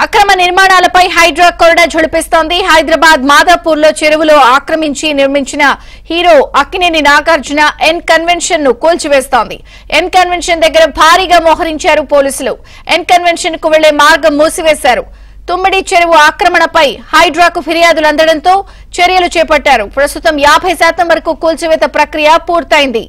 అక్రమ నిర్మాణాలపై హైడ్రా కొరడా ఝుళిపిస్తోంది. హైదరాబాద్ మాదాపూర్ లో చెరువులో ఆక్రమించి నిర్మించిన hero Akkineni Nagarjuna N convention ను కూల్చివేస్తోంది. ఎన్ కన్వెన్షన్ దగ్గర భారీగా మోహరించారు పోలీసులు. ఎన్ కన్వెన్షన్ కు వెళ్లే మార్గం మూసివేశారు. తుమ్మిడి చెరువు ఆక్రమణపై హైడ్రాకు ఫిర్యాదులు అందడంతో చర్యలు చేపట్టారు. ప్రస్తుతం 50% వరకు కూల్చివేత ప్రక్రియ పూర్తయింది.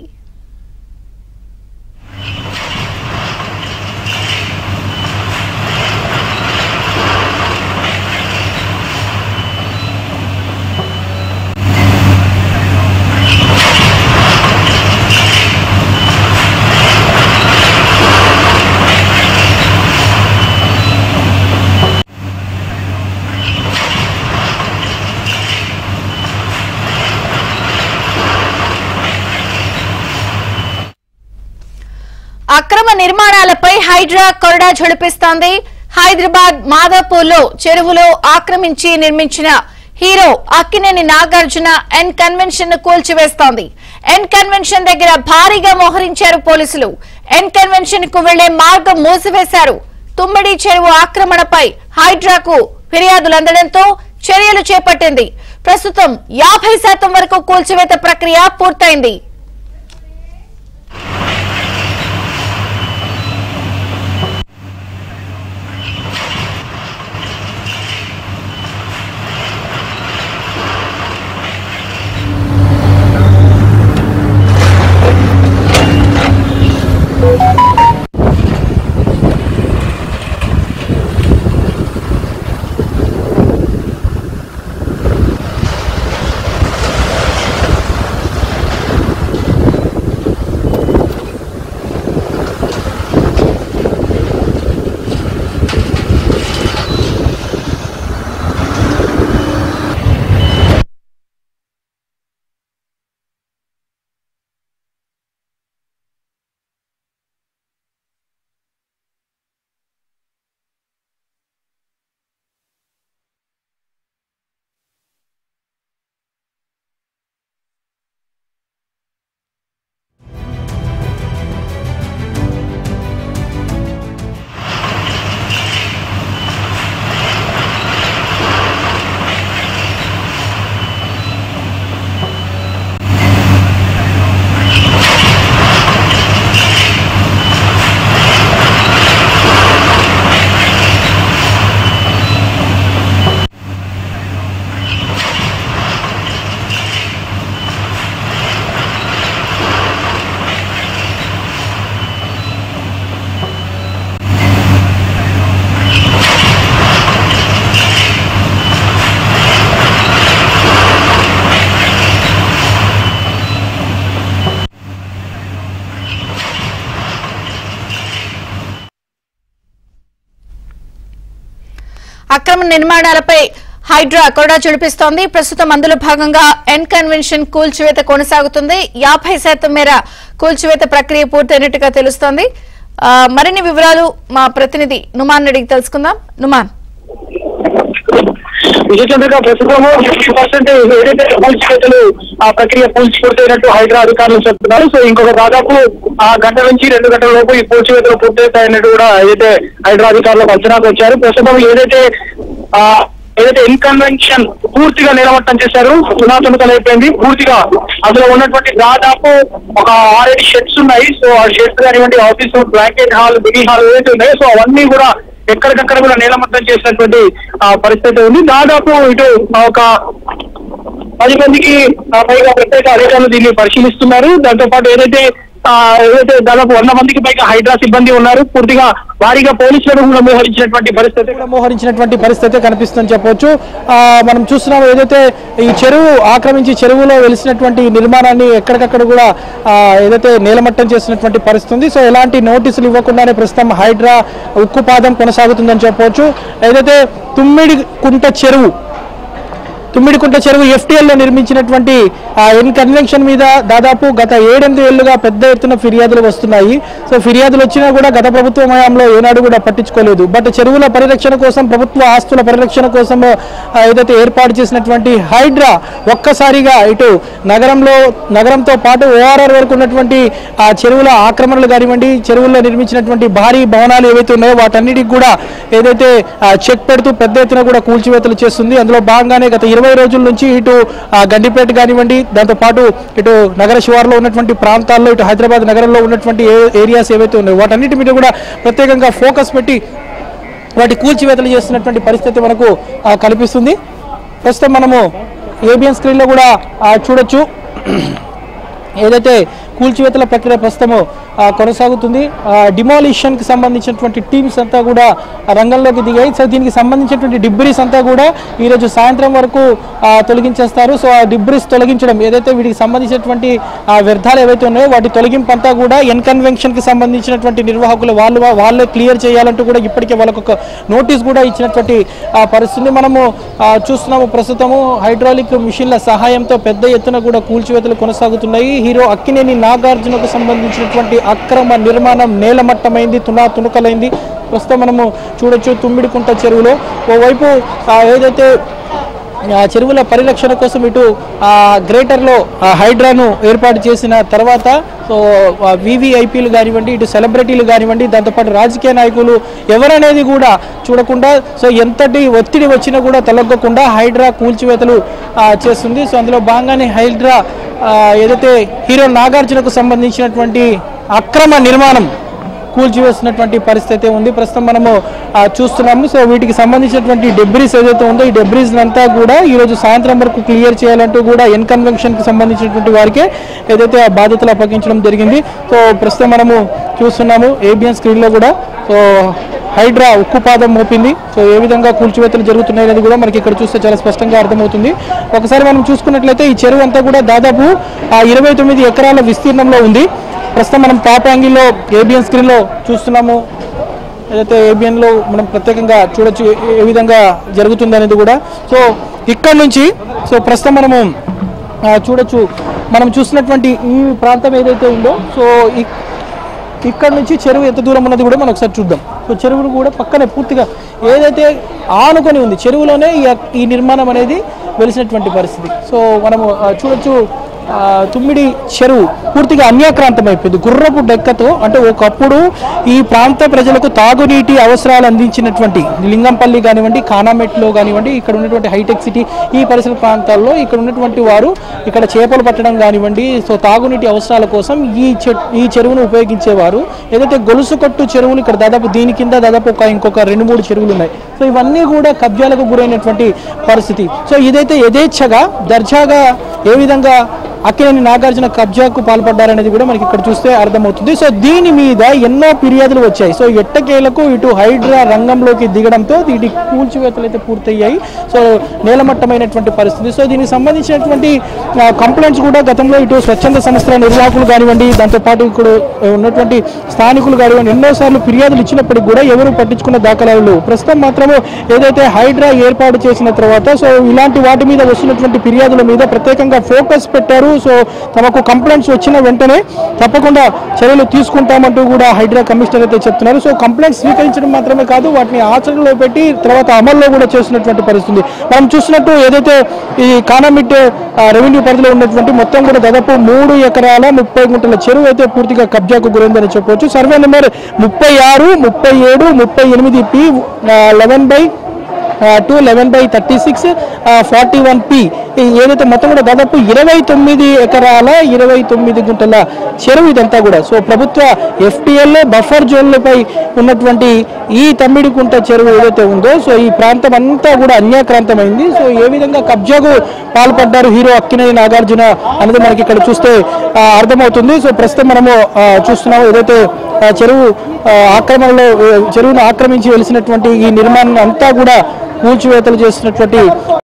అక్రమ నిర్మాణాలపై హైడ్రా కొరడా ఝుళిపిస్తోంది. హైదరాబాద్ మాదాపూర్ లో చెరువులో ఆక్రమించి నిర్మించిన hero Akkineni Nagarjuna N convention ను కూల్చివేస్తోంది. ఎన్ కన్వెన్షన్ దగ్గర భారీగా మోహరించారు పోలీసులు. ఎన్ కన్వెన్షన్ కు వెళ్లే మార్గం మూసివేశారు. తుమ్మిడి చెరువు ఆక్రమణపై హైడ్రాకు ఫిర్యాదులు అందడంతో చర్యలు చేపట్టింది. ప్రస్తుతం 50% వరకు కూల్చివేత ప్రక్రియ పూర్తయింది. అక్రమ నిర్మాణాలపై హైడ్రా కొరడా ఝుళిపిస్తోంది. ప్రస్తుతం అందులో భాగంగా ఎన్ కన్వెన్షన్ కూల్చివేత కొనసాగుతుంది. 50% మేర కూల్చివేత ప్రక్రియ పూర్తయినట్టుగా తెలుస్తోంది. మరిన్ని వివరాలు మా ప్రతినిధి నుమాన్ అడిగి తెలుసుకుందాం. నుమాన్, విజయచంద్రిక ప్రస్తుతము 50% ఏదైతే కూల్చివేతలు ఆ ప్రక్రియ పూర్తయినట్టు హైడ్రా అధికారులు చెప్తున్నారు. సో ఇంకొక దాదాపు ఆ గంట నుంచి 2 గంటల లోపు ఈ కూల్చివేతలు పూర్తయినట్టు కూడా ఏదైతే హైడ్రా అధికారులకు అంచనాకు వచ్చారు. ప్రస్తుతం ఏదైతే ఎన్ కన్వెన్షన్ పూర్తిగా నిలమట్టం చేశారు, సునాతునతలు అయిపోయింది. పూర్తిగా అందులో ఉన్నటువంటి దాదాపు ఒక 6-7 షెడ్స్ ఉన్నాయి. సో ఆ షెడ్స్ కానివ్వండి, ఆఫీసు, బ్లాంకెట్ హాల్, బిగి హాల్ ఏదైతే ఉన్నాయో సో అవన్నీ కూడా ఎక్కడికక్కడ కూడా నిలమట్టం చేసినటువంటి పరిస్థితి ఉంది. దాదాపు ఇటు ఒక 10 మందికి పైగా ప్రత్యేక అధికారులు దీన్ని పరిశీలిస్తున్నారు. దాంతో పాటు ఏదైతే దాదాపు 100 మందికి పైగా హైడ్రా సిబ్బంది ఉన్నారు. పూర్తిగా భారీగా పోలీసులను కూడా మోహరించినటువంటి పరిస్థితి కనిపిస్తుందని చెప్పవచ్చు. మనం చూస్తున్నాం ఏదైతే ఈ చెరువు ఆక్రమించి చెరువులో వెలిసినటువంటి నిర్మాణాన్ని ఎక్కడికక్కడ కూడా ఏదైతే నేలమట్టం చేసినటువంటి పరిస్థితి. సో ఎలాంటి నోటీసులు ఇవ్వకుండానే ప్రస్తుతం హైడ్రా ఉక్కుపాదం కొనసాగుతుందని చెప్పవచ్చు. ఏదైతే తుమ్మిడి కుంట చెరువు తుమ్మిడికుంట చెరువు FTL లో నిర్మించినటువంటి ఎన్ కన్వెన్షన్ మీద దాదాపు గత 7-8 ఏళ్లుగా పెద్ద ఎత్తున ఫిర్యాదులు వస్తున్నాయి. సో ఫిర్యాదులు వచ్చినా కూడా గత ప్రభుత్వ హయాంలో ఏనాడు కూడా పట్టించుకోలేదు. బట్ చెరువుల పరిరక్షణ కోసం, ప్రభుత్వ ఆస్తుల పరిరక్షణ కోసం ఏదైతే ఏర్పాటు చేసినటువంటి హైడ్రా ఒక్కసారిగా ఇటు నగరంతో పాటు ORR వరకు ఉన్నటువంటి ఆ చెరువుల ఆక్రమణలు కానివ్వండి, చెరువుల్లో నిర్మించినటువంటి భారీ భవనాలు ఏవైతే ఉన్నాయో వాటన్నిటికి కూడా ఏదైతే చెక్ పెడుతూ పెద్ద ఎత్తున కూడా కూల్చివేతలు చేస్తుంది. అందులో భాగంగానే గత 20 రోజుల నుంచి ఇటు గండిపేట కానివ్వండి, దాంతోపాటు ఇటు నగర శివారులో ఉన్నటువంటి ప్రాంతాల్లో, ఇటు హైదరాబాద్ నగరంలో ఉన్నటువంటి ఏరియాస్ ఏవైతే ఉన్నాయో వాటన్నిటి మీద కూడా ప్రత్యేకంగా ఫోకస్ పెట్టి వాటి కూల్చివేతలు చేస్తున్నటువంటి పరిస్థితి మనకు కనిపిస్తుంది. ప్రస్తుతం మనము ABN స్క్రీన్లో కూడా చూడొచ్చు ఏదైతే కూల్చివేతల ప్రక్రియ ప్రస్తుతము కొనసాగుతుంది. డిమాలిషన్కి సంబంధించినటువంటి టీమ్స్ అంతా కూడా రంగంలోకి దిగాయి. సో దీనికి సంబంధించినటువంటి డిబ్రీస్ అంతా కూడా ఈరోజు సాయంత్రం వరకు తొలగించేస్తారు. సో ఆ డిబ్రీస్ తొలగించడం ఏదైతే వీటికి సంబంధించినటువంటి వ్యర్థాలు ఏవైతే ఉన్నాయో వాటి తొలగింపు అంతా కూడా ఎన్ కన్వెన్షన్కి సంబంధించినటువంటి నిర్వాహకులు వాళ్ళే క్లియర్ చేయాలంటూ కూడా ఇప్పటికే వాళ్ళకు ఒక నోటీస్ కూడా ఇచ్చినటువంటి పరిస్థితి మనము చూస్తున్నాము. ప్రస్తుతము హైడ్రాలిక్ మిషన్ల సహాయంతో పెద్ద ఎత్తున కూడా కూల్చివేతలు కొనసాగుతున్నాయి. హీరో అక్కినేని నాగార్జునకు సంబంధించినటువంటి అక్రమ నిర్మాణం నేలమట్టమైంది, తునకలైంది. ప్రస్తుతం మనము చూడొచ్చు తుమ్మిడికుంట చెరువులో ఓవైపు ఏదైతే చెరువుల పరిరక్షణ కోసం ఇటు గ్రేటర్లో హైడ్రాను ఏర్పాటు చేసిన తర్వాత సో VVIPలు కానివ్వండి, ఇటు సెలబ్రిటీలు కానివ్వండి, దాంతోపాటు రాజకీయ నాయకులు ఎవరనేది కూడా చూడకుండా సో ఎంతటి ఒత్తిడి వచ్చినా కూడా తొలగకుండా హైడ్రా కూల్చివేతలు చేస్తుంది. సో అందులో భాగంగానే హైడ్రా ఏదైతే హీరో నాగార్జునకు సంబంధించినటువంటి అక్రమ నిర్మాణం కూల్చివేసినటువంటి పరిస్థితి ఉంది. ప్రస్తుతం మనము చూస్తున్నాము. సో వీటికి సంబంధించినటువంటి డెబ్రీస్ ఏదైతే ఉందో ఈ డెబ్రీస్ అంతా కూడా ఈరోజు సాయంత్రం వరకు క్లియర్ చేయాలంటూ కూడా ఎన్ కన్వెన్షన్కి సంబంధించినటువంటి వారికి ఏదైతే ఆ బాధ్యతలు అప్పగించడం జరిగింది. సో ప్రస్తుతం మనము చూస్తున్నాము ABN స్క్రీన్లో కూడా సో హైడ్రా ఉక్కుపాదం మోపింది. సో ఏ విధంగా కూల్చివేతలు జరుగుతున్నాయి అనేది కూడా మనకి ఇక్కడ చూస్తే చాలా స్పష్టంగా అర్థమవుతుంది. ఒకసారి మనం చూసుకున్నట్లయితే ఈ చెరువు అంతా కూడా దాదాపు 29 ఎకరాల విస్తీర్ణంలో ఉంది. ప్రస్తుతం మనం టాప్ యాంగిల్లో ABN స్క్రీన్లో చూస్తున్నాము. ఏదైతే ABNలో మనం ప్రత్యేకంగా చూడొచ్చు ఏ విధంగా జరుగుతుంది అనేది కూడా. సో ఇక్కడ నుంచి సో ప్రస్తుతం మనము చూడొచ్చు, మనం చూసినటువంటి ఈ ప్రాంతం ఏదైతే ఉందో సో ఇక్కడ నుంచి చెరువు ఎంత దూరం ఉన్నది కూడా మనం ఒకసారి చూద్దాం. సో చెరువును కూడా పక్కనే పూర్తిగా ఏదైతే ఆనుకొని ఉంది చెరువులోనే ఈ నిర్మాణం అనేది వెలిసినటువంటి పరిస్థితి. సో మనము చూడొచ్చు తుమ్మిడి చెరువు పూర్తిగా అన్యాక్రాంతం అయిపోయింది. గుర్రపు డెక్కతో అంటే ఒకప్పుడు ఈ ప్రాంత ప్రజలకు తాగునీటి అవసరాలు అందించినటువంటి లింగంపల్లి కానివ్వండి, కానామెట్లో కానివ్వండి, ఇక్కడ ఉన్నటువంటి హైటెక్ సిటీ ఈ పరిసర ప్రాంతాల్లో ఇక్కడ ఉన్నటువంటి వారు ఇక్కడ చేపలు పట్టడం కానివ్వండి, సో తాగునీటి అవసరాల కోసం ఈ చెరువును ఉపయోగించేవారు. ఏదైతే గొలుసు కట్టు చెరువులు ఇక్కడ దాదాపు దీని కింద దాదాపు ఇంకొక 2-3 చెరువులు ఉన్నాయి. సో ఇవన్నీ కూడా కబ్జాలకు గురైనటువంటి పరిస్థితి. సో ఇదైతే యథేచ్ఛగా దర్జాగా ఏ విధంగా అక్కినేని నాగార్జున కబ్జాకు పాల్పడ్డారనేది కూడా మనకి ఇక్కడ చూస్తే అర్థమవుతుంది. సో దీని మీద ఎన్నో ఫిర్యాదులు వచ్చాయి. సో ఎట్టకేలకు ఇటు హైడ్రా రంగంలోకి దిగడంతో వీటి కూల్చివేతలు అయితే పూర్తయ్యాయి. సో నేలమట్టమైనటువంటి పరిస్థితి. సో దీనికి సంబంధించినటువంటి కంప్లైంట్స్ కూడా గతంలో ఇటు స్వచ్ఛంద సంస్థల నిర్వాహకులు కానివ్వండి, దాంతోపాటు ఇక్కడ ఉన్నటువంటి స్థానికులు కానివ్వండి ఎన్నోసార్లు ఫిర్యాదులు ఇచ్చినప్పటికీ కూడా ఎవరు పట్టించుకున్న దాఖలాలు లేవు. ప్రస్తుతం మాత్రము ఏదైతే హైడ్రా ఏర్పాటు చేసిన తర్వాత సో ఇలాంటి వాటి మీద వస్తున్నటువంటి ఫిర్యాదుల మీద ప్రత్యేకంగా ఫోకస్ పెట్టారు. సో తమకు కంప్లైంట్స్ వచ్చిన వెంటనే తప్పకుండా చర్యలు తీసుకుంటామంటూ కూడా హైడ్రా కమిషనర్ అయితే చెప్తున్నారు. సో కంప్లైంట్స్ స్వీకరించడం మాత్రమే కాదు వాటిని ఆచరణలో పెట్టి తర్వాత అమల్లో కూడా చేస్తున్నటువంటి పరిస్థితి మనం చూసినట్టు. ఏదైతే ఈ కానామిట్ రెవెన్యూ పరిధిలో ఉన్నటువంటి మొత్తం కూడా దాదాపు 3 ఎకరాల 30 గుంటల చెరువు అయితే పూర్తిగా కబ్జాకు గురైందని చెప్పవచ్చు. సర్వే నెంబర్ 36, 37, 38P 11/2, 11/36, 41P ఏదైతే మొత్తం కూడా దాదాపు 29 ఎకరాల 29 గుంటల చెరువు ఇదంతా కూడా. సో ప్రభుత్వ FTL బఫర్ జోన్లపై ఉన్నటువంటి ఈ తమ్మిడికుంట చెరువు ఏదైతే ఉందో సో ఈ ప్రాంతం అంతా కూడా అన్యాక్రాంతమైంది. సో ఏ విధంగా కబ్జాకు పాల్పడ్డారు హీరో అక్కినేని నాగార్జున అనేది మనకి ఇక్కడ చూస్తే అర్థమవుతుంది. సో ప్రస్తుతం మనము చూస్తున్నాము ఏదైతే చెరువును ఆక్రమించి వెలిసినటువంటి ఈ నిర్మాణం అంతా కూడా కూల్చివేతలు చేసినటువంటి